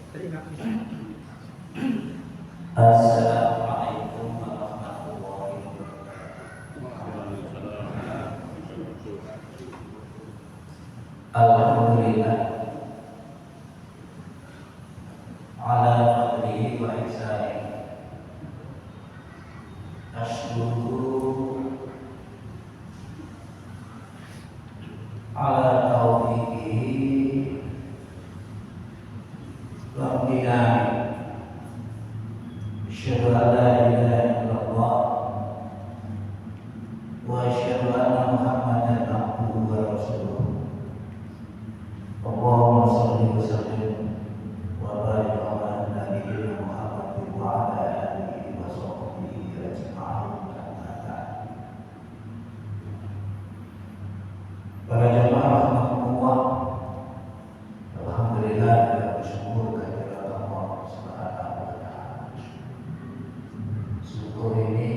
Assalamualaikum warahmatullahi wabarakatuh. Alhamdulillah ala fadlihi wa ihsanihi. Ashkuru ala taufiqihi wa amtinani. Asyhadu an la ilaha illallah wa asyhadu anna Muhammadan abduhu wa rasuluh. Allahumma shalli wa sallim wa barik ala nabiyyina Muhammad wa ala alihi wa sahbihi ajma'in. Para jemaah rahmatullah, alhamdulillah kita bersyukur kehadirat Allah Subhanahu wa taala. Syukur ini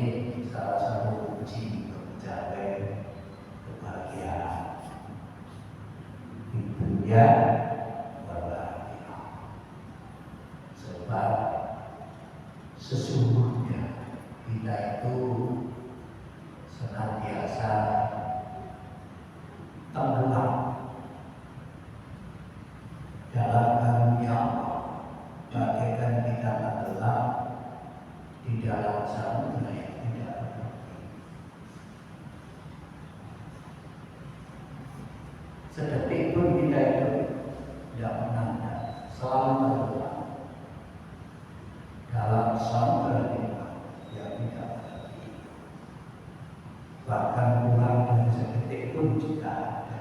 salah satu kunci untuk mencapai kebahagiaan di dunia wal akhirah. Sebab sesungguhnya kita itu senantiasa tenggelam dalam karunia Allah, bagaikan kita tenggelam di dalam samudra yang tidak berhenti. Sedetik pun kita itu tidak pernah selalu tenggelam dalam samudra yang tidak berhenti. Bahkan kurang dari sedetik pun jika ada,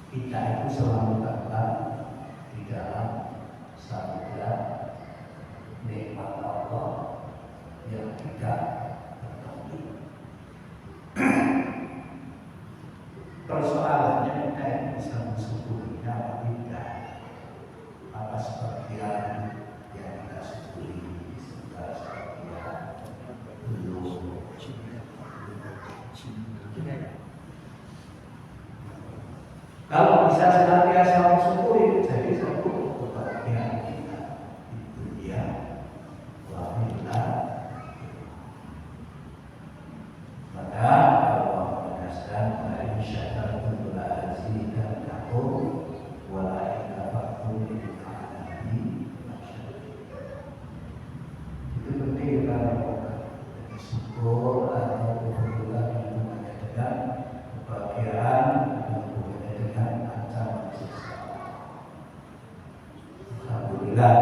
kita itu selalu tenggelam di dalam samudra nikmat Allah yang tidak berhenti. Persoalannya kita yang bisa mensyukuri apa tidak, apa sebagian yang kita syukuri, sebagian belum. Kalau bisa senantiasa mensyukuri, jadi satu kebahagiaan kita di dunia wa akhirat. Maka Allah menegaskan la in syakartum la azidannakum wa la in kafartum inna adzabi lasyadid. Itu penting kalau syukur atau keberuntungan yang menjadikan kebahagiaan dengan ancaman siksa. Alhamdulillah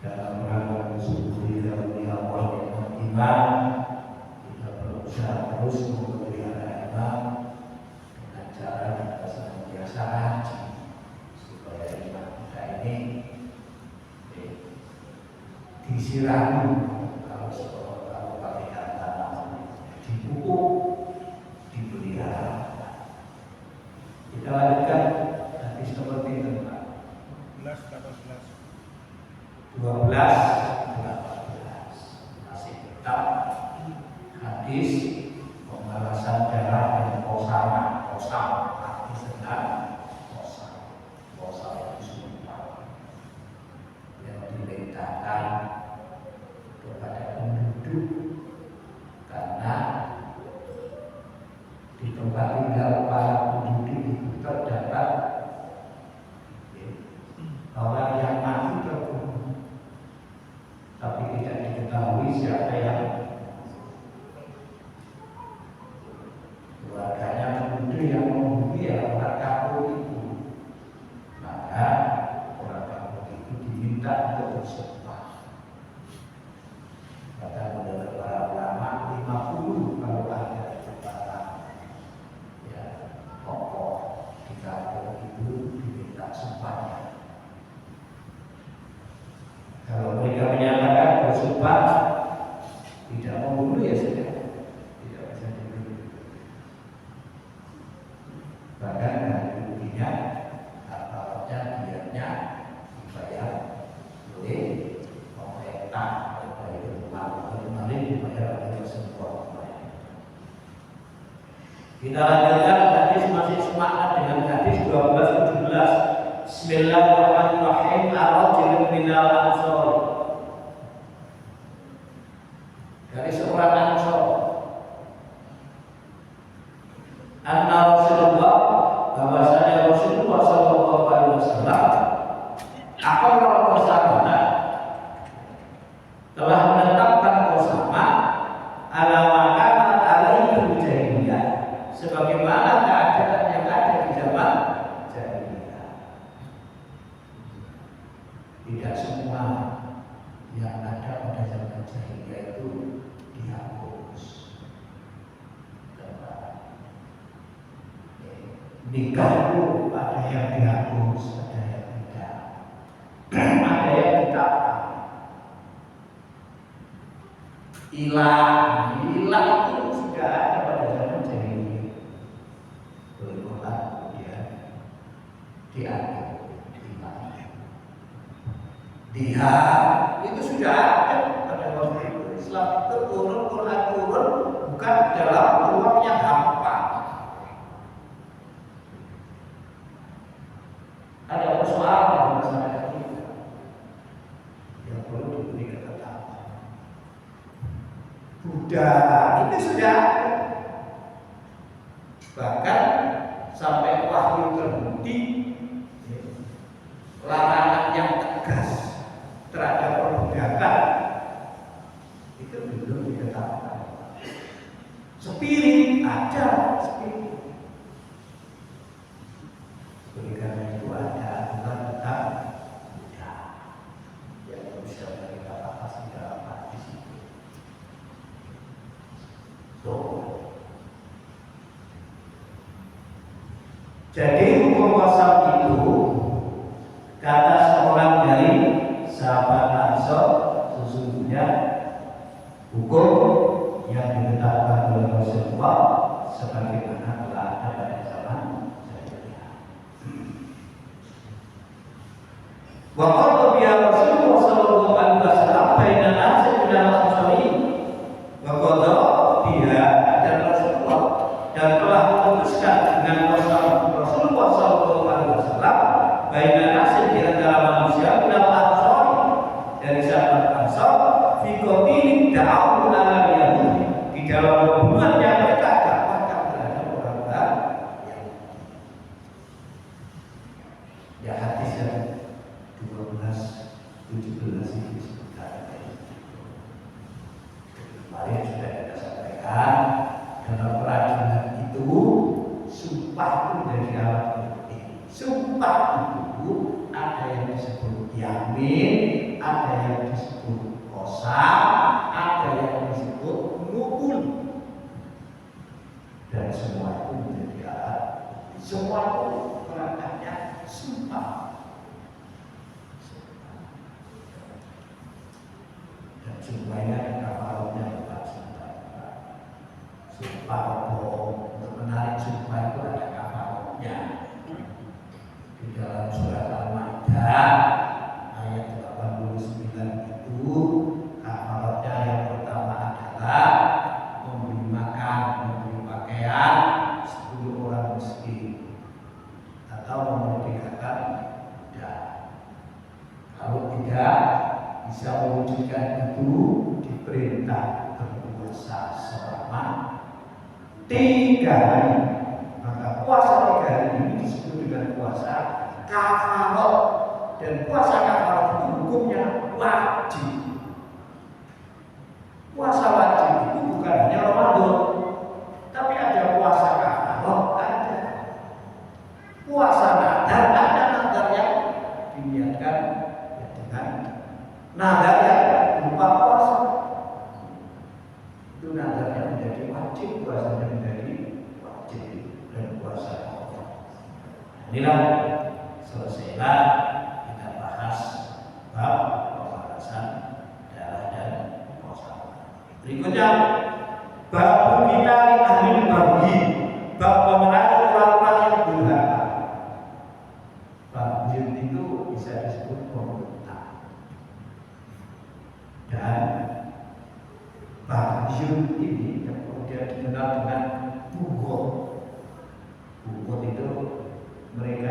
dalam rangka mensyukuri karunia Allah yang iman, kita berusaha terus memelihara iman dengan cara kita senantiasa ngaji supaya iman kita ini disirami. Kalau pakai kata dipupuk, dipelihara. Kita lanjutkan hadis nomor 3, Pak. 12, 18. Masih tetap hadis pembalasan darah dan kosama. Arti sedang kosam itu sumpah yang diletakkan kepada penduduk karena di tempat tinggal para penduduk itu terdapat orang yang mati terbunuh, tapi tidak diketahui siapa yang keluarganya penduduk yang membunuh ya orang kampung itu. Maka orang kampung itu diminta untuk bersumpah. Kata menurut para ulama 50 kalau ada pokok di kampung itu diminta sumpahnya. Kalau mereka menyatakan bersumpah tidak membunuh ya sudah, tidak bisa dibunuh. Bahkan dari ruginya aparatnya dianya dibayar oleh pemerintah, oleh kemarin dibayar oleh semua. Kita lanjutkan hadis masih semangat dengan 12-17. Bismillahirrahmanirrahim. Ar-rajulun minal ansor. Dari seorang ansor. Anna Rasulullah, bahwasanya Rasulullah sallallahu alaihi wasallam akan berkosama, telah menetapkan kosama ala makanan alaihi jahiliyah, sebagaimana keadaan yang ada di zaman jahiliyah. Tidak semua yang ada pada zaman jahiliyah itu dihapus. Nikah itu ada yang dihapus, ada yang tidak, ada yang ditahan. Ilah itu sudah ada pada zaman jahiliyah. Berikutnya kemudian diambil, dia itu sudah ada pada waktu itu. Islam itu turun bukan dalam ruang yang hampa. Ada persoalan dalam masyarakat kita yang perlu diberi ketetapan. Buddha itu sudah ada. Bahkan sampai wahyu terbukti larangan yang tegas terhadap perbudakan itu belum ditetapkan. Spirit ada, spirit. Oleh karena itu ada aturan tentang Buddha yang bisa kita bahas di dalam hadis itu. Jadi hukum wasal itu kata seorang dari sahabat Ansor, sesungguhnya hukum yang ditetapkan oleh Rasulullah sebagaimana telah ada pada zaman jahiliyah. Wa qala biya Rasulullah sallallahu alaihi wasallam bainan nasi minal ansari. Wa qala biya dan Rasulullah dan telah memutuskan dengan Rasulullah sallallahu alaihi wasallam bainan nasi di antara manusia minal ansari, dari sahabat Ansar, fi qatilin da'u ala Yahudi, di dalam hubungan yang mereka dapatkan terhadap orang-orang Yahudi. Ya hadis yang 12-17 ini disebutkan. Kemarin sudah kita sampaikan dalam peradilan itu sumpah itu dari alat bukti. Sumpah itu ada yang disebut yamin, ada yang disebut qasam, ada yang disebut nukul, dan semua itu menjadi alat. Semua itu perangkatnya sumpah. Dan sumpahnya ada kafarotnya, bukan sumpah. Sumpah bohong, untuk menarik sumpah itu ada kafarotnya. Di dalam surat Al-Maidah ayat 89 itu kafaratnya yang pertama adalah memberi makan, memberi pakaian 10 orang miskin atau memerdekakan budak. Kalau tidak bisa mewujudkan itu, diperintah berpuasa selama 3 hari. Maka puasa 3 hari ini disebut dengan puasa kafarat, dan puasa kafarat itu hukumnya wajib. Puasa wajib itu bukan hanya Ramadan, tapi ada puasa kafarat, ada puasa nadar, ada nadar yang diniatkan dengan nadar yang berupa puasa. Itu nadarnya menjadi wajib, puasanya menjadi wajib, dan puasa kafarat. Inilah selesailah kita bahas bab pembahasan darah dan puasa. Berikutnya bab kita ahli bagi bab pemerangan orang-orang yang durhaka. Bab itu bisa disebut pemberontak, dan bab ini yang kemudian dikenal dengan bugot. Bugot itu mereka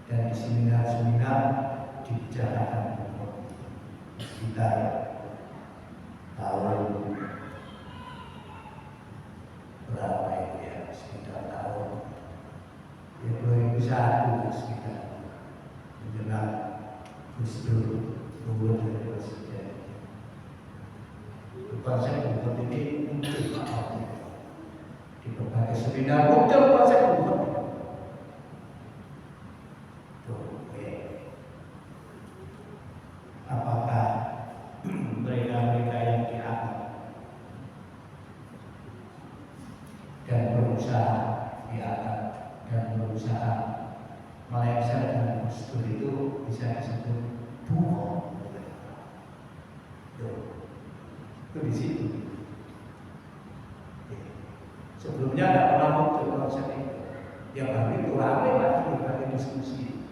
dan di seminar-seminar dibicarakan sekitar tahun berapa itu ya, sekitar tahun ya 2001 sekitar menjelang Gus Dur mundur dari presiden. Konsep hukum ini muncul di berbagai seminar, muncul konsep hukum. Apakah mereka-mereka yang dianggap dan berusaha dianggap dan berusaha melengsarkan Gus Dur itu bisa disebut bohong? Itu di situ. Sebelumnya tidak pernah muncul konsep itu. Ya baru itu ramai lagi berbagai diskusi,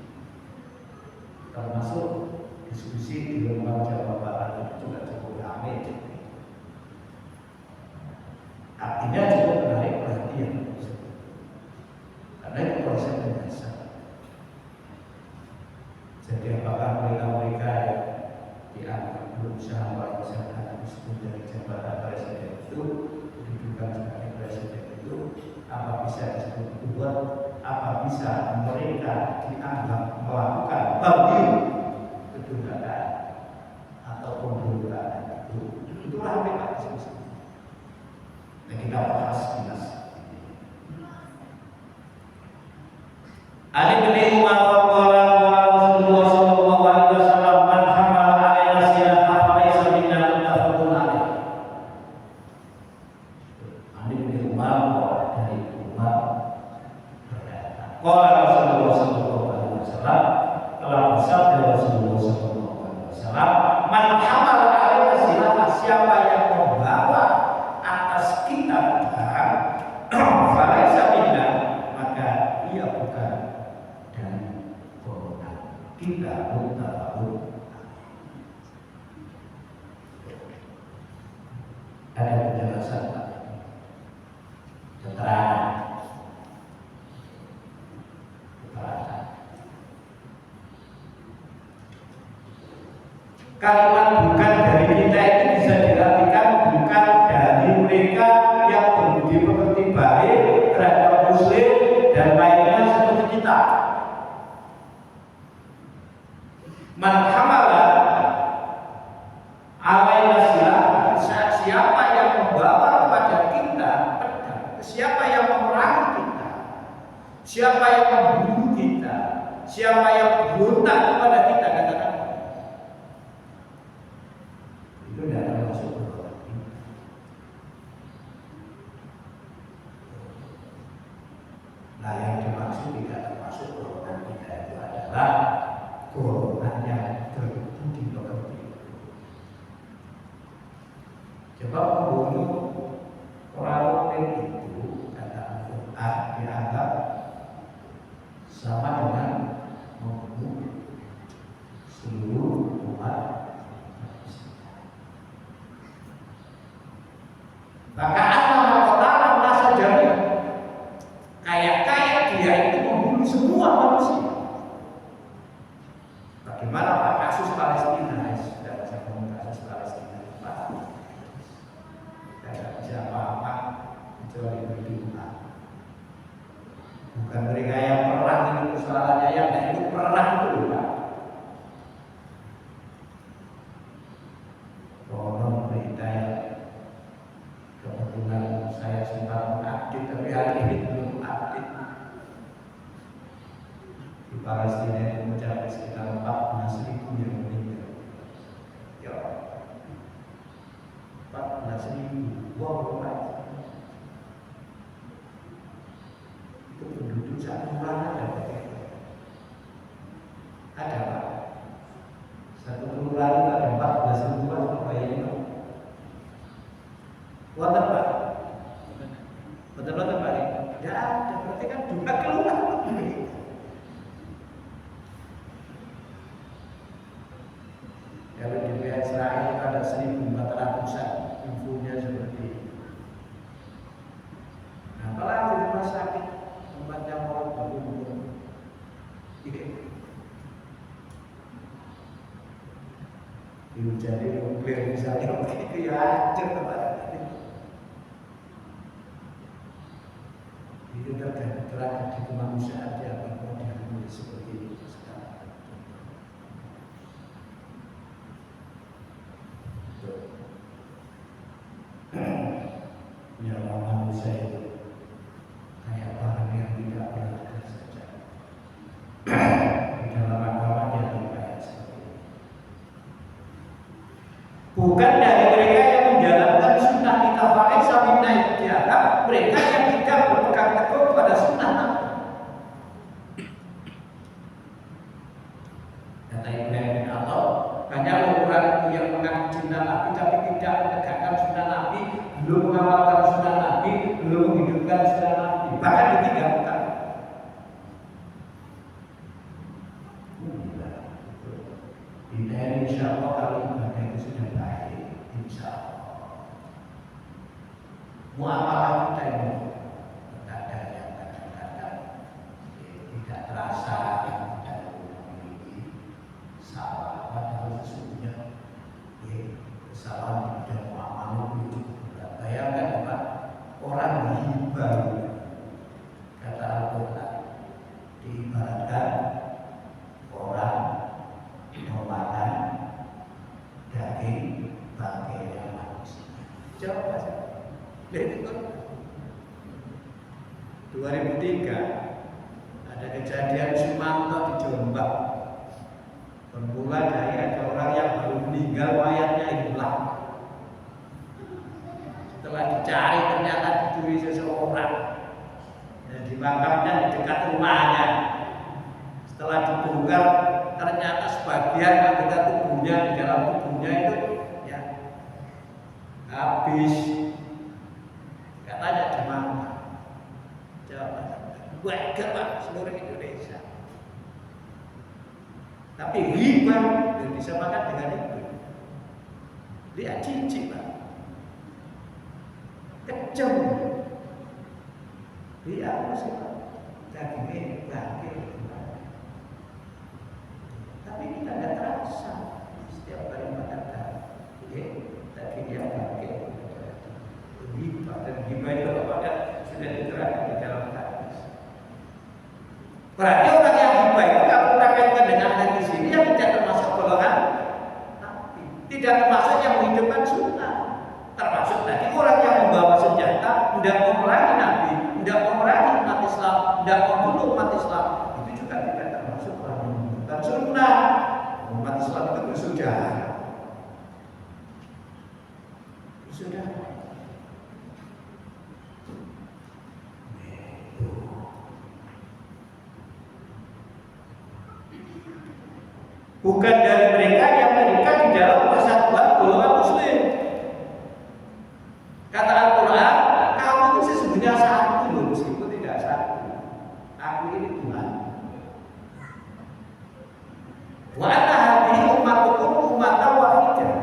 termasuk diskusi di lembaga Jawa Barat itu juga cukup ramai. Artinya cukup menarik perhatian, karena itu konsep dasar. Jadi apakah mereka yang dianggap berusaha melengsarkan Gus Dur dari jabatan presiden itu, kedudukan sebagai presiden itu, apa bisa disebut kuat? Apa bisa mereka dianggap melakukan bagian kedudukan atau pemberontakan itu ramai Pak diskusi. Dan kita bahas jelas. Ali bin Umar Rasulullah sallallahu alaihi wasallam man hamala alaina silaha falaysa minna muttafaqun alaih. Ali bin Umar dari Umar berkata, qala Rasulullah sallallahu alaihi wasallam, telah bersabda Rasulullah sallallahu alaihi wasallam, man hamala alaina silaha, siapa yang membawa atas kita barang falaysa minna, maka ia bukan dari golongan kita. Ada penjelasan keterangan. Kalimat bukan dari kita itu bisa diartikan bukan dari mereka yang berbudi pekerti baik terhadap muslim dan lainnya seperti kita. Man hamala alaina silaha, siapa yang membawa kepada kita pedang, siapa yang memerangi kita, siapa yang membunuh kita, siapa yang berontak kepada kita, katakan itu tidak termasuk golongan kita. Nah, yang dimaksud tidak termasuk golongan kita itu adalah golongan yang berbudi pekerti. Coba membunuh orang mukmin itu kata Al-Quran dianggap sama dengan membunuh seluruh umat manusia. Maka Allah merasa jadi kayak dia itu membunuh semua manusia. Bagaimana Pak kasus Palestina? Sudah saya ngomong kasus Palestina, Pak. Tidak bisa apa-apa kecuali berdoa. Bukan mereka yang perang itu persoalannya, yang tidak ikut perang itu Pak. Tolong berita yang kebetulan saya sempat mengupdate, tapi hari ini belum update. Di Palestina itu mencapai sekitar 14.000 yang meninggal. Ya, 14.000. Wow, itu penduduk satu kelurahan ada berapa? Ada Pak. Satu kelurahan itu ada 14.000 apa ini Pak? Wonten Pak? Betul-betul Pak? Ya ada, berarti kan 2 kelurahan. Kalau di wilayah Israel itu ada 1.400-an, infonya seperti itu. Nah, apalagi di rumah sakit tempatnya mau baru dihujani nuklir misalnya, itu ya hancur kemarin. Itu terjadi kemanusiaan di abad modern seperti itu sekarang. Nyawa manusia itu kayak barang yang tidak berharga saja. Di dalam agama dia kayak seperti itu. Bukan dari mereka yang menjalankan sunnah kita pakai sabina itu dianggap mereka yang tidak berpegang teguh pada sunnah. Kata Ibrahim bin Allah, banyak orang yang mengaku cinta Nabi tapi tidak menegakkan sunnah Nabi, belum mengamalkan sunnah Nabi, belum menghidupkan sunnah Nabi, bahkan ditinggalkan. Ini insya Allah kalau ibadah itu sudah baik, insya Allah muamalah kita ini kadang yang kadang-kadang tidak terasa dan memiliki salah, padahal sesungguhnya kesalahan dan muamalah itu berat. Bayangkan Pak, orang riba, kata Al-Quran, diibaratkan orang memakan daging bangkai yang manusia. Coba saja. Lihat itu 2003 ada kejadian Sumanto di Jombang. Bermula dari ada orang yang baru meninggal, mayatnya hilang. Setelah dicari ternyata dicuri seseorang dan dimakamkan di dekat rumahnya. Setelah dibongkar ternyata sebagian anggota tubuhnya di dalam tubuhnya itu ya habis, katanya di mana? Jawa Barat, seluruh Indonesia. Tapi riba dan disamakan dengan itu. Lihat cincin Pak, kejam. Lihat sih Pak, dagingnya bangkit. Tapi kita tidak terasa setiap kali makan dagingnya bangkit. Riba dan riba itu apakah sudah diterangkan di dalam hadis. Berarti orang yang riba itu kalau kita kaitkan dengan hadis ini yang tidak termasuk golongan Nabi, tidak termasuk yang menghidupkan sunnah. Termasuk tadi orang yang membawa senjata, tidak memerangi Nabi, tidak memerangi umat Islam, tidak membunuh umat Islam, itu juga tidak termasuk orang yang menghidupkan sunnah. Umat Islam itu bersaudara. Bersaudara. Bukan dari mereka yang terikat di dalam persatuan golongan muslim. Kata Al-Quran, kamu itu sesungguhnya satu loh, meskipun tidak satu. Aku ini Tuhan. Wa ana hadhihi ummatukum ummatan wahidah.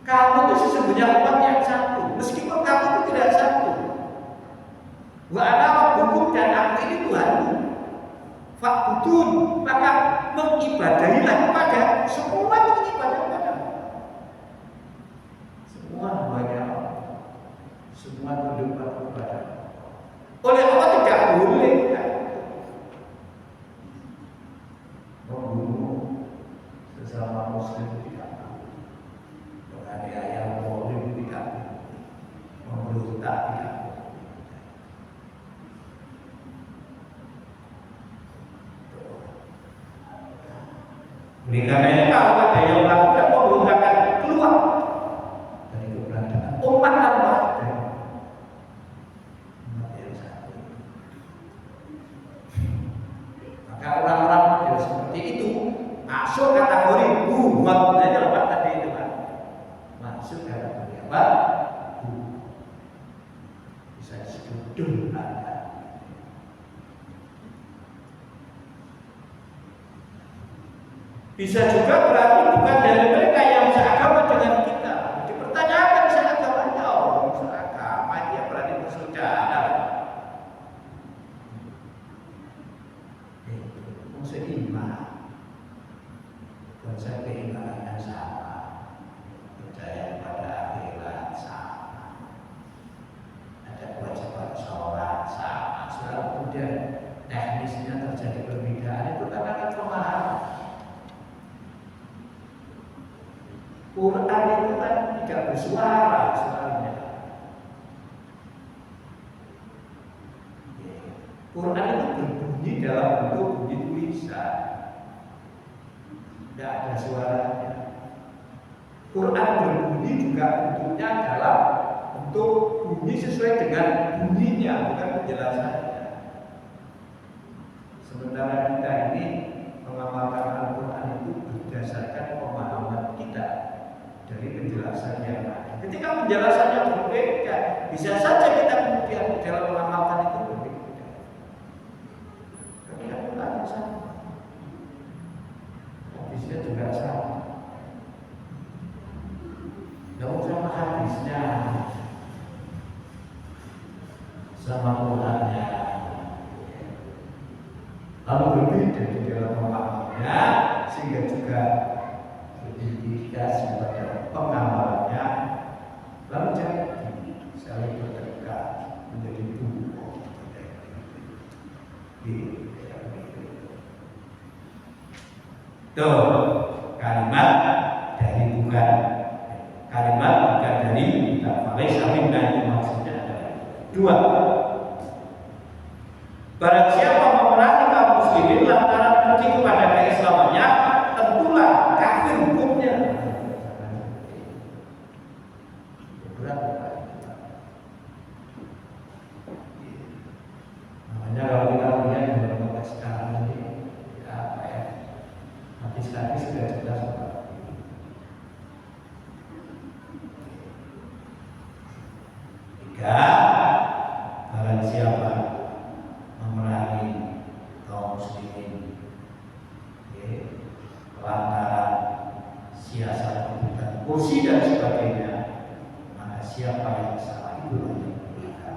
Kamu itu sesungguhnya umat yang satu, meskipun kamu itu tidak satu. Wa ana rabbukum, dan aku ini Tuhanmu. Fa'budun, maka mengibadahilah kepada semua itu ibadah kepadamu. Semua hambanya Allah, semua tunduk patuh kepadamu. Oleh Allah tidak boleh membunuh sesama muslim, tidak boleh. Menganiaya muslim tidak boleh. Memberontak tidak boleh. Oleh karena kalau ada yang melakukan pemberontakan, keluar dari keberadaan umat Allah. Maka orang-orang model seperti itu masuk kategori buat apa tadi itu Pak? Masuk kategori apa? Bisa disebut durhaka. Bisa juga berarti bukan dari mereka yang seagama dengan kita. Dipertanyakan seagamanya, oh seagama dia berarti bersaudara. Quran itu kan tidak bersuara suaranya. Quran itu berbunyi dalam bentuk bunyi tulisan, tidak ada suaranya. Quran berbunyi juga bentuknya dalam bentuk bunyi sesuai dengan bunyinya, bukan penjelasannya. Sementara kita ini mengamalkan Al-Quran itu berdasarkan pemahaman kita dari penjelasan yang ada. Ketika penjelasannya berbeda, bisa saja kita kemudian dalam mengamalkan itu berbeda. Ketika Quran sama, hadisnya juga sama. Tidak sama hadisnya, sama Qurannya. Lalu berbeda di dalam pemahamannya, sehingga juga terindikasi pada pengamalannya, lalu jadi saling berdekat menjadi tubuh. Tuh kalimat dari bukan dari kita. Malaysia minna itu maksudnya adalah dua. Barang siapa memerangi kaum muslimin lantaran benci kepada keislamannya, tentulah kafir hukumnya. Berat. Makanya kalau kita lihat dalam konteks sekarang ini, ya apa ya, hadis-hadis sudah jelas. Tiga, barang siapa memerangi kaum muslimin lantaran siasat rebutan kursi dan sebagainya, maka siapa yang salah itu yang berbeda.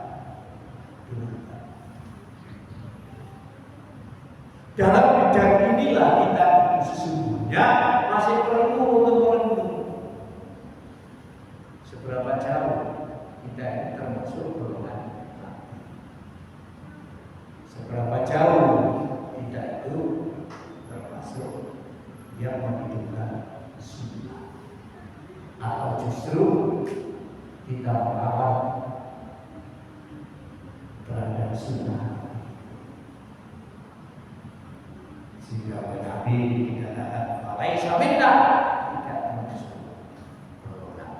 Dalam bidang inilah kita sesungguhnya masih perlu untuk merenung seberapa jauh kita ini termasuk golongan. Seberapa jauh kita itu termasuk yang menghidupkan sunnah, atau justru kita melawan terhadap sunnah, sehingga Nabi dikatakan Malaysia minna, tidak termasuk golongan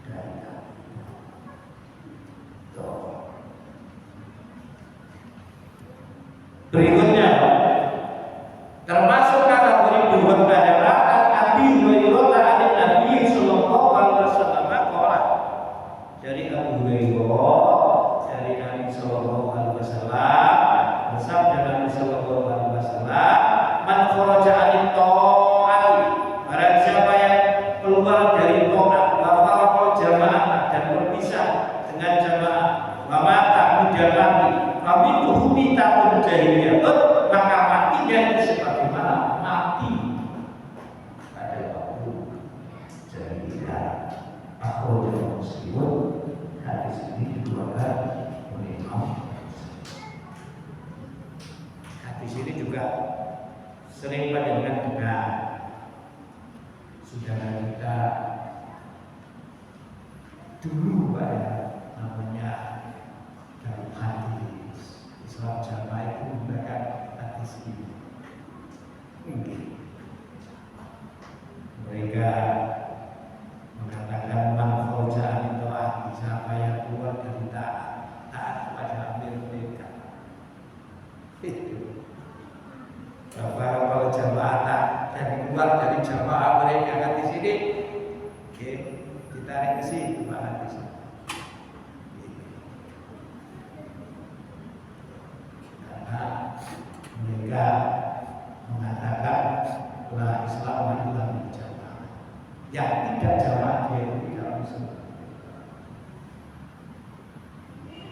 dari kami. Berikutnya termasuk kategori dua adalah Abi Hurairah dari Nabi Sallallahu Alaihi Wasallam qala, dari Abu Hurairah dari Nabi Sallallahu Alaihi Wasallam bersabda Nabi Sallallahu Alaihi Wasallam, man kharaja anit ta'ati, barang siapa yang keluar dari taat, wa faraqal jamaah dan berpisah dengan jamaah, wa mata mujamati kami tuhumi takun jahiliyah, maka matinya itu sebagaimana mati pada waktu jahiliyah. Akhrajahu Muslim. Hadis ini dikeluarkan oleh Imam. Hadis ini juga sering panjenengan dengar. Saudara kita dulu namanya dalam hadis Islam Jamaah itu menggunakan hadis ini. Mereka mengatakan man kharaja an ta'at, siapa yang keluar dari taat kepada amir mereka. Kalau jamaah dan keluar dari jamaah mereka, kan di sini, oke, ditarik ke sini, mana di sini. Mereka mengatakan bahwa Islam adalah jamaah. Yang tidak jamaah dia itu tidak Muslim.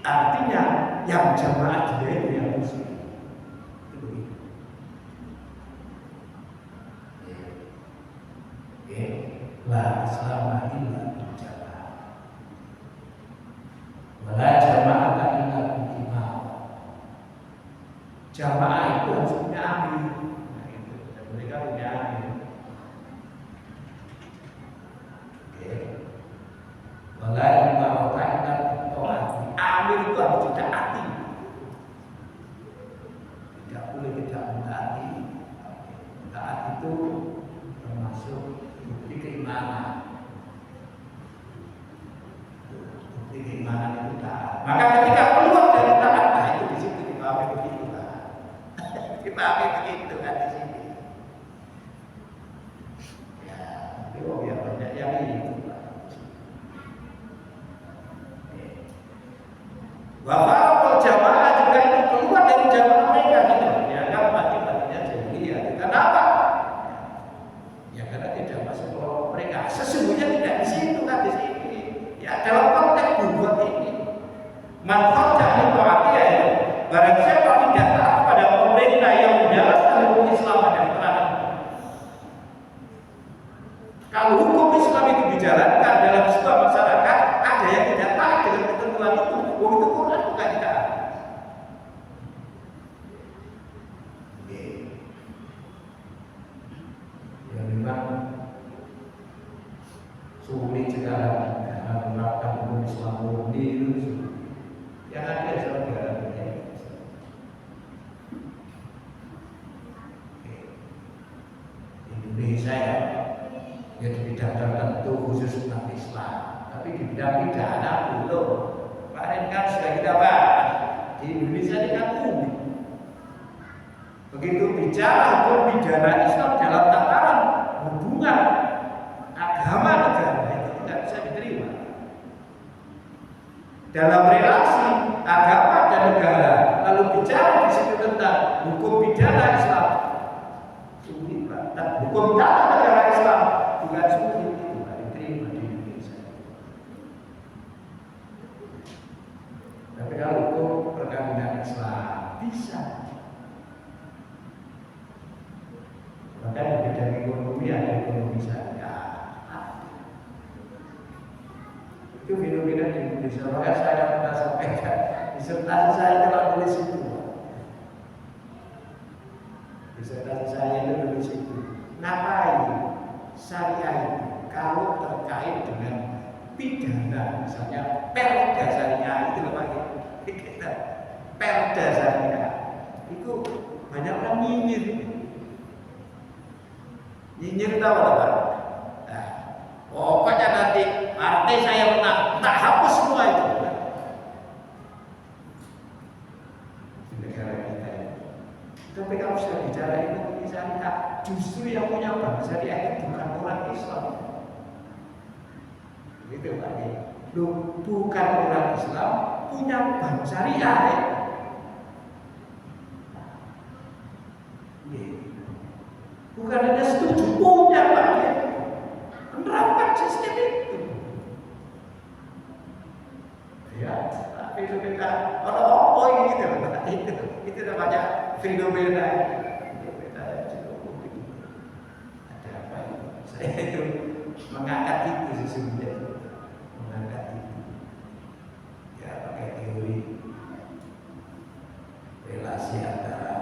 Artinya yang jamaah dia itu yang Muslim. La Islam illa jamaah. Wala jamaah illa imam. Jamaah itu harus punya amir. Nah, itu. Dan mereka punya amir. Wafat jamaah juga itu keluar dari jamaah mereka gitu. Dianggap mati-matinya jahiliyah. Kenapa? Ya karena tidak masuk kelompok mereka. Sesungguhnya tidak di situ kan di sini. Ya dalam konteks buat ini. Manfaat dari berarti ya barang siapa tidak taat pada pemerintah yang menjalankan hukum Islam dan peradaban. Kalau hukum Islam itu dijalankan dalam sebuah masyarakat, ada yang tidak taat dengan ketentuan itu, itu Quran bukan tidak. Ya memang sulit sekarang karena menerapkan hukum Islam murni itu Yang ada adalah negara dunia. Indonesia ya di bidang tertentu khusus umat Islam, tapi di bidang pidana belum. Kemarin kan sudah kita bahas di Indonesia ini kan unik. Begitu bicara hukum pidana Islam dalam tataran hubungan agama negara itu tidak bisa diterima. Dalam relasi agama dan negara, lalu bicara di situ tentang hukum pidana Islam, sulit banget. Hukum tata negara Islam juga sulit itu diterima di Indonesia. Tapi kalau hukum perkawinan Islam Bisa. bahkan di bidang ekonomi ada ekonomi syariah. Itu fenomena di Indonesia. Maka saya pernah sampaikan disertasi saya telah tulis itu. Disertasi saya itu tulis itu. Ngapain syariah itu kalau terkait dengan pidana, misalnya perda syariah itu apa gitu? Perda syariah itu banyak orang nyinyir. Nyinyir tahu apa? Nah, pokoknya nanti partai saya menang, tak hapus semua itu. Di negara kita ini. Tapi kalau sudah bicara ekonomi syariah, justru yang punya bank syariah itu bukan orang Islam. Gitu Pak. Bukan orang Islam punya bank syariah. Bukan hanya setuju, punya Pak ya. Menerapkan sistem itu. Ya, tapi itu kita orang gitu itu namanya fenomena. Fenomena ada apa itu? Saya itu mengangkat itu sesungguhnya, mengangkat itu. Ya pakai teori relasi antara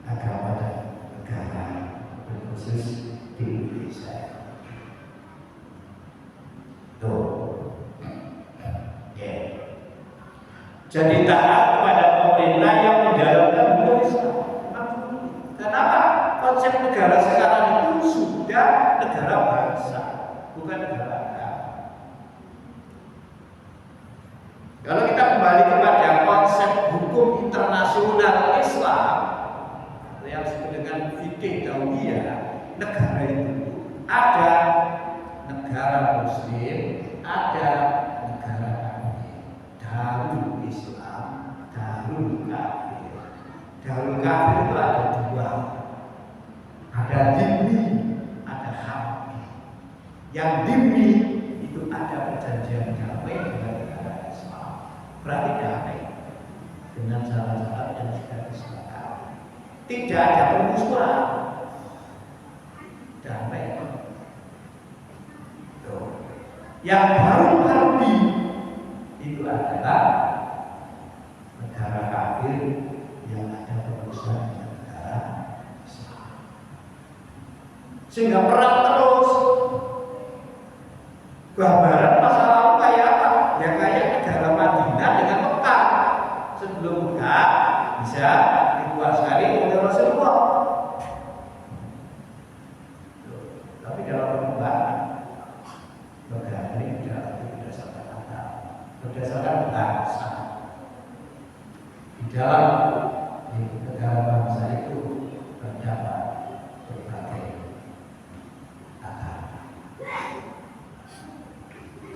agama dan negara, khusus di Indonesia. Tuh, jadi taat kepada pemerintah yang menjalankan hukum Islam. Kenapa konsep negara sekarang itu sudah negara bangsa, bukan negara agama. Kalau kita kembali kepada konsep hukum internasional Islam yang disebut dengan fikih dauliyah, negara itu ada negara Muslim, ada negara kafir. Darul Islam, Darul Kafir. Darul Kafir itu ada dua, ada dhimmi, ada harbi. Yang dhimmi itu ada perjanjian damai dengan negara Islam, berarti damai dengan syarat-syarat yang sudah disepakati. Tidak ada permusuhan, damai. Yang baru harbi itu adalah negara kafir yang ada permusuhan dengan negara Islam, sehingga perang terus. Gambaran masa lalu kayak apa? Ya kayak negara Madinah dengan Mekah. Sebelum Mekah bisa dikuasai oleh Rasulullah. Tapi dalam perkembangan negara ini tidak berdasarkan agama, berdasarkan bangsa. Di dalam negara bangsa itu terdapat berbagai agama.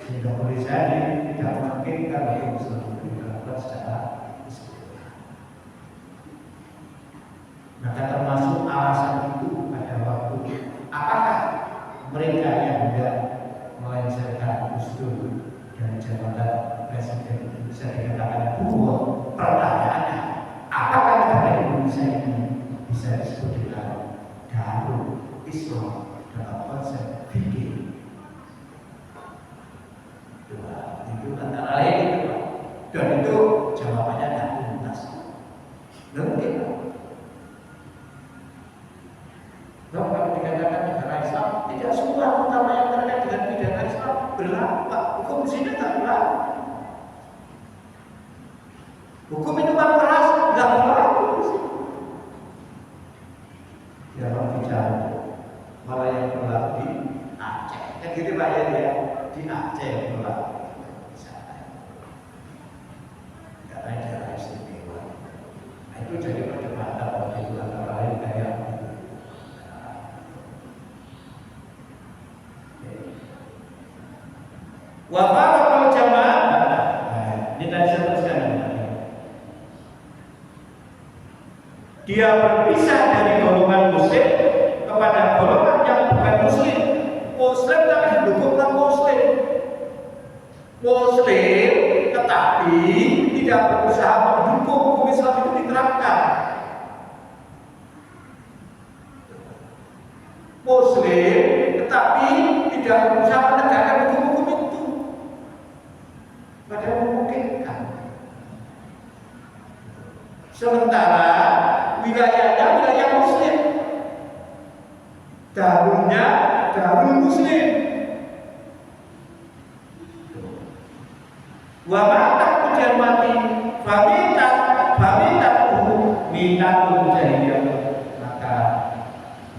Sehingga boleh jadi tidak memungkinkan untuk Islam dilakukan secara istiqomah. Maka termasuk alasan itu pada waktu apakah mereka yang tidak melengsarkan Gus Dur dari jabatan presiden itu bisa dikatakan buruh. Pertanyaannya, apakah negara Indonesia ini bisa disebut dengan Darul Islam dalam konsep fikih? Itu antara lain itu, Pak. Dan itu jawabannya tidak tuntas. Mungkin, Pak. Kalau dikatakan negara Islam, tidak semua terutama yang terkait dengan pidana Islam berlaku, Pak. Hukum di sini tidak berlaku. Hukum minuman keras tidak berlaku di sini. Jangan bicara, malah yang berlaku di Aceh. Yang gitu Pak ya, di Aceh berlaku. Karena daerah istimewa. Nah, itu jadi perdebatan waktu itu antara lain kayak wafat kalau jamaah. Ini tadi saya teruskan. Dia berpisah dari golongan muslim kepada golongan yang bukan muslim. Muslim tapi mendukung non muslim. Muslim tetapi tidak berusaha mendukung hukum Islam itu diterapkan. Muslim tetapi tidak berusaha menegakkan hukum-hukum itu. Padahal memungkinkan. Sementara wilayahnya wilayah muslim, darulnya darul muslim. Wa mata kemudian mati, famita minatul jahiliyah, maka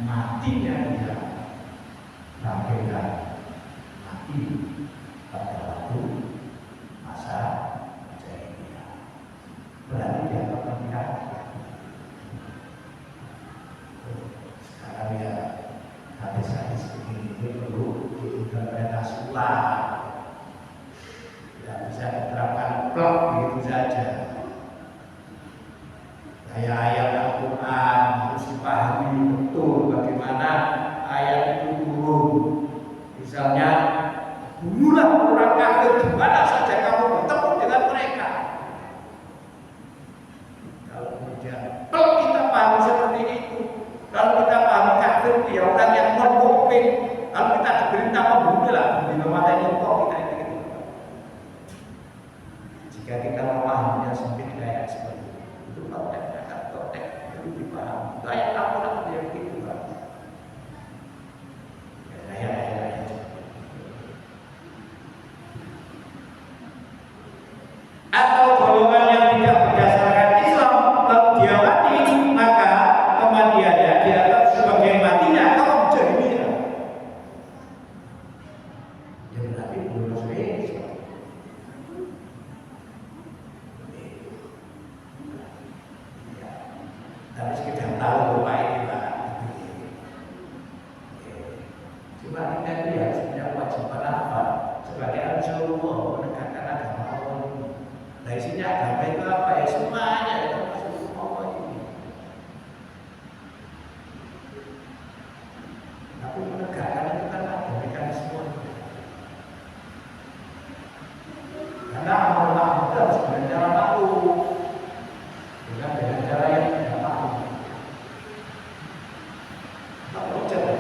matinya dia bagaikan mati pada waktu masa jahiliyah. Berarti dia menikah. Sekarang ya hadis-hadis begini ini perlu diinterpretasi ulang. Tidak bisa diterapkan plok begitu saja. Ayat-ayat Al-Quran harus dipahami betul bagaimana ayat itu turun. Misalnya, bunuhlah orang kafir di mana saja kamu bertemu dengan mereka. Kalau kemudian plok kita pahami seperti itu, kalau kita pahami kafir dia orang yang non-mukmin, kalau kita diperintah membunuhlah, mematahi kok kita itu. Jika kita memahaminya sempit kayak seperti itu konteks itu dipahami. Kayak apa dia begitu Pak? Ya. Atau golongan yang tidak berdasarkan Islam lalu dia mati, maka kematiannya dianggap sebagai matinya kaum jahiliyah. Ya berarti belum masuk Islam. Tapi sekedar tahu bahwa ini Pak. Cuma kita itu ya punya kewajiban apa? Sebagai Rasulullah menegakkan agama Allah ini. Nah isinya agama itu apa ya? Semuanya itu termasuk Allah ini. Tapi menegakkan itu kan ada mekanisme. Karena amal itu harus dengan cara makhluk, bukan dengan cara yang tidak makhluk. Makhluk cara.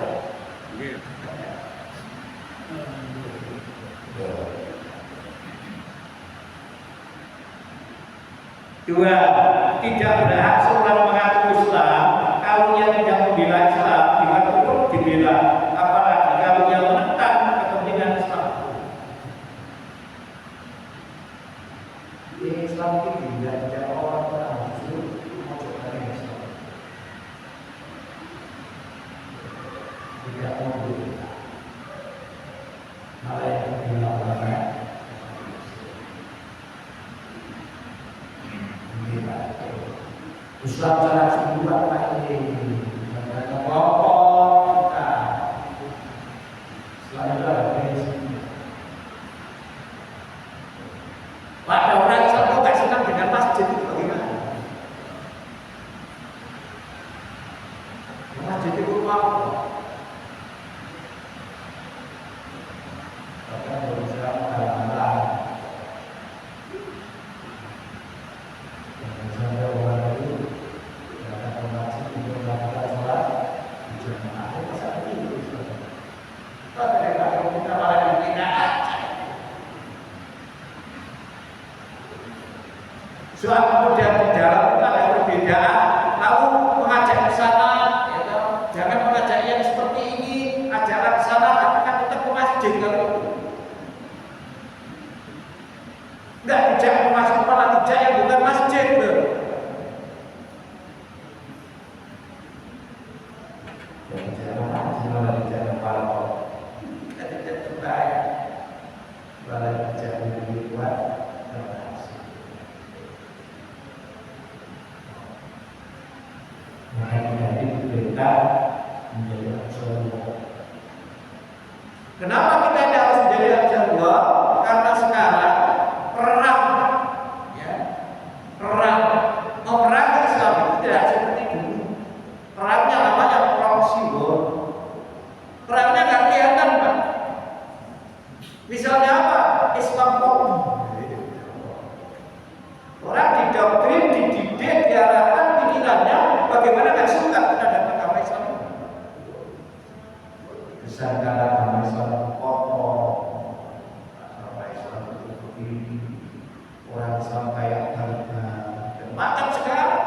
Dua, tidak berhak seorang mengaku Islam kalau ia tidak membela Islam, dengan hukum dibela, apalagi kalau ia menentang kepentingan Islam. Ini Islam itu tidak orang justru masuk dari Islam. Tidak mau berbeda. Malah yang dibilang ulama. Islam cara sembuhan Pak ini. Pokok kita. Islam itu ada prinsipnya. Soal kemudian di dalam itu ada perbedaan, lalu mengajak ke sana, ya kan? Jangan mengajak yang seperti ini, ajaklah ke sana, tapi kan tetap ke masjid kalau itu. Enggak dijak ke masjid, malah dijak yang bukan masjid loh. Kenapa kita tidak harus menjadi Rasulullah? Karena sekarang perang, ya, perang memerangi Islam itu tidak seperti dulu. Perangnya namanya perang simbol. Perangnya nggak kelihatan, Pak. Misalnya apa? Islam kopi. Orang didoktrin, dididik, diarahkan pikirannya bagaimana nggak suka terhadap agama Islam. Misalkan agama Islam kotor, agama Islam itu begini, orang Islam kayak harga dan macam sekarang.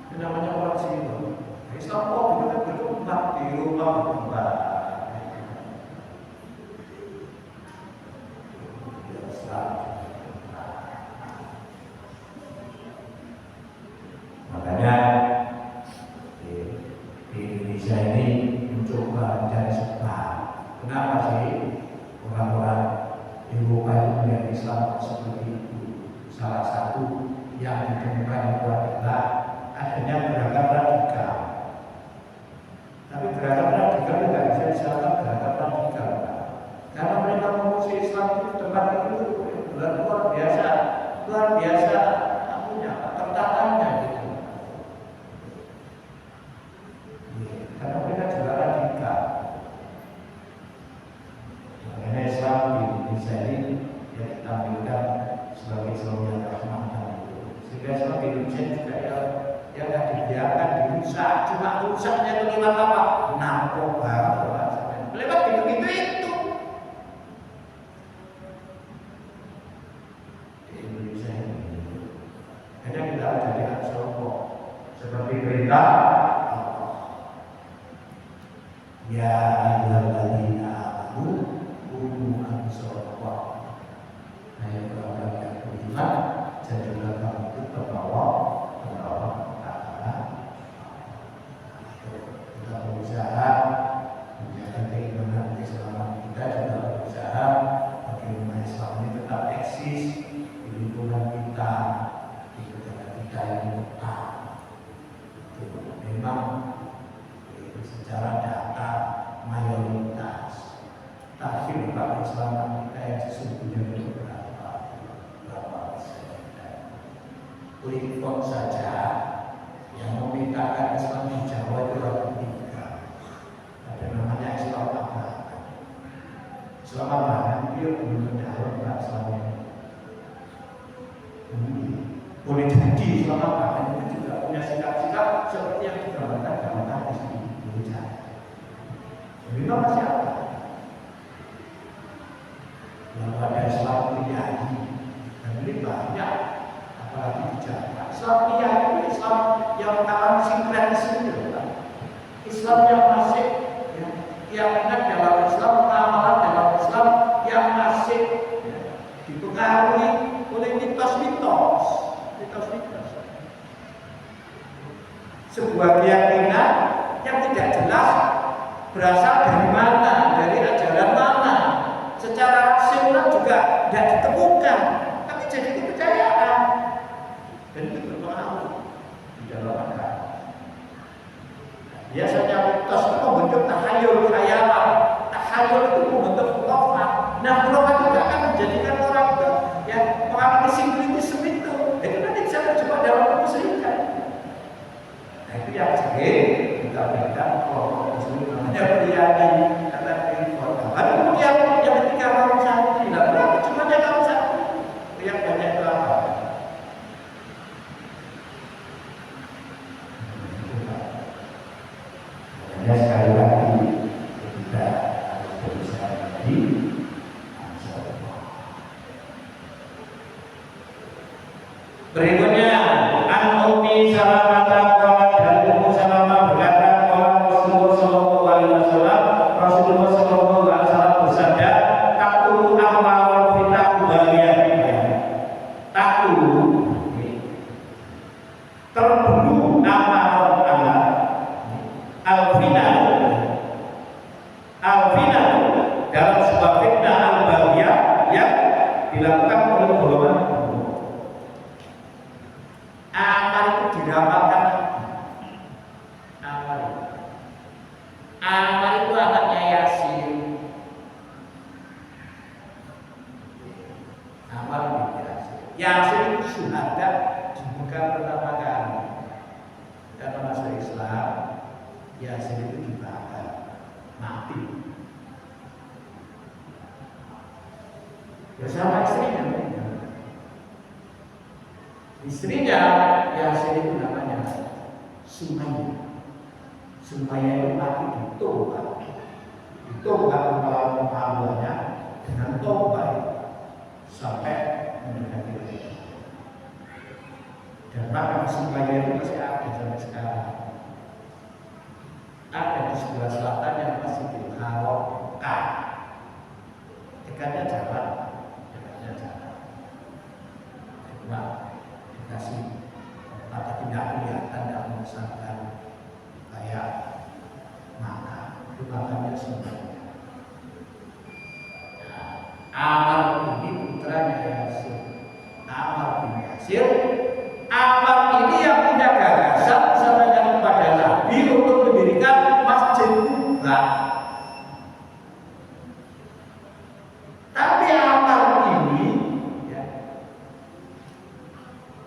Ini namanya orang simbol. Islam kok itu kan berkembang di rumah berkembang. Makanya di Indonesia ini mencoba mencari sebab. Kenapa sih orang-orang Eropa itu melihat Islam seperti itu? Salah satu yang ditemukan itu adalah adanya gerakan radikal. Tapi gerakan radikal tidak bisa disamakan gerakan radikal, karena mereka memusuhi Islam itu tempat itu luar biasa tertatannya gitu. Karena mereka juga radikal. Makanya Islam di Indonesia ini ya ditampilkan sebagai Islam yang rahmatan. Sehingga Islam di Indonesia juga ya nggak dibiarkan dirusak. Cuma rusaknya itu lewat apa? Narkoba, lewat gitu-gitu itu. Di Indonesia ini, hanya kita ada lihat sombong seperti perintah ya ayyuhalladzina amanu qulu anfusakum. Nah, yang orang yang beriman jadilah kamu itu terbawa ta'ala. Kita berusaha menjaga keimanan keislaman kita, juga berusaha bagaimana Islam ini tetap eksis di lingkungan kita, di negara kita yang utama. Memang secara data mayoritas, tapi umat Islam kita yang sesungguhnya itu berapa persen? Freeport saja yang memintakan Islam di Jawa itu ada 3. Ada namanya Islam Abangan. Islam Abangan dia belum mendalam Pak Islamnya. Boleh jadi Islam Abangan itu juga punya sikap-sikap seperti yang digambarkan dalam hadis ini. Memang masih ada. Lalu ada Islam Priyayi, dan ini banyak, apalagi di Jawa. Islam Priyayi itu Islam yang mengalami sinkretisme, Islam yang masih keyakinan dalam Islam, amalan dalam Islam yang masih dipengaruhi oleh mitos-mitos. Sebuah keyakinan yang tidak jelas berasal dari mana, dari ajaran mana, secara rasional juga tidak ditemukan, tapi jadi kepercayaan dan itu berpengaruh di dalam agama. Biasanya mitos itu membentuk tahayul khayalan, tahayul itu membentuk khurafat. Nah, khurafat juga akan menjadikan orang itu yang mengalami sinkretisme itu nanti bisa terjebak dalam kemusyrikan. Nah, itu yang sering kita berikan kelompok muslim namanya Priyayi karena Freeport. Lalu kemudian yang ketiga orang santri, nah berapa jumlahnya kaum santri? Yang banyak itu apa? Makanya sekali lagi kita harus berusaha lagi. Berikutnya an Ummi Salamah dari Ummu Salamah berkata Rasulullah sallallahu alaihi wasallam bersabda takulu amal fitnah bagian takulu terbunuh amal alfina dalam sebuah fitnah al-bagiyah yang dilakukan oleh golongan amal itu dirapalkan. Amal itu anaknya Yasin. Amal itu Yasin. Yasin itu syuhada di muka pertama kali. Dalam masa Islam, Yasin itu dibakar, mati. Bersama istrinya. Istrinya Yasin itu namanya Sumayyah. Sumayyah itu mati ditolak kepala Muhammadnya dengan tombak sampai mendekati leher. Dan makam Sumayyah itu masih ada sampai sekarang. Ada di sebelah selatan yang Masjidil Haram Mekah. Dekatnya jalan. Nah, dikasih tapi tidak kelihatan, tidak mengesankan kayak maka itu makamnya sebenarnya. Nah, Ammar ini putranya Yasir. Ammar bin Yasir. Ammar ini yang punya gagasan disampaikan kepada Nabi untuk mendirikan Masjid Kuba. Tapi Ammar ini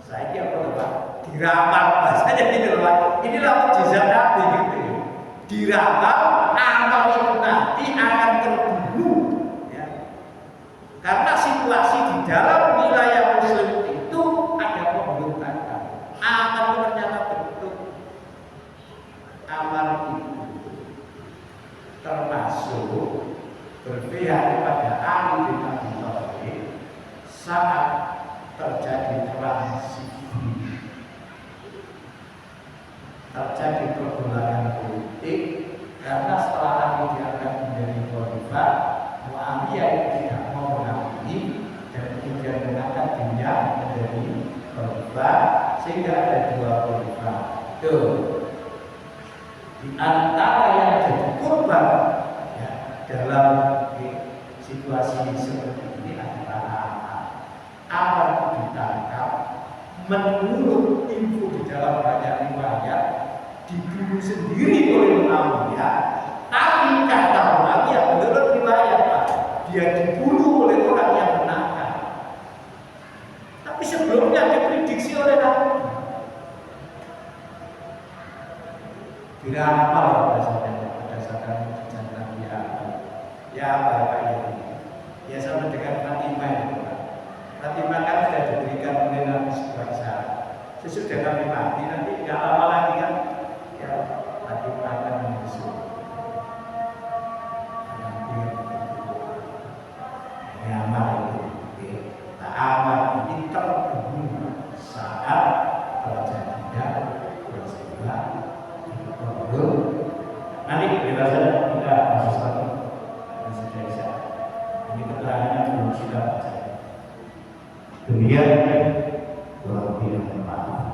saya kira Pak diramal bahasanya gitu Pak. Inilah mukjizat Nabi gitu. Diramal amal itu nanti akan terbunuh ya. Karena situasi di dalam wilayah Muslim itu ada pemberontakan. Amal itu ternyata bentuk amal itu termasuk berpihak kepada Ali bin Abi Thalib saat terjadi perang sipil, terjadi pergolakan politik karena setelah Ali diangkat menjadi khalifah, Muawiyah itu tidak mau mengakui dan kemudian mengangkat dirinya menjadi khalifah sehingga ada dua khalifah. Di antara yang jadi korban ya, dalam situasi seperti ini adalah Ammar ditangkap, menurut info di dalam banyak riwayat dibunuh sendiri oleh Muawiyah. Tapi kata Muawiyah menurut riwayat dia dibunuh oleh orang yang menangkap. Tapi sebelumnya diprediksi oleh Nabi. Diramal berdasarkan perjalanan ya Bapak ini. Ya sama dengan Fatimah itu. Fatimah kan sudah diberikan oleh Nabi sebuah isyarat. Sesudah kami mati nanti tidak lama lagi kan ya Fatimah akan menyusul. Ammar itu, Ammar ini terbunuh saat terjadinya peristiwa itu. Nanti kita masuk satu sudah. Ini keterangannya belum sudah baca. Demikian kurang lebih yang bermanfaat.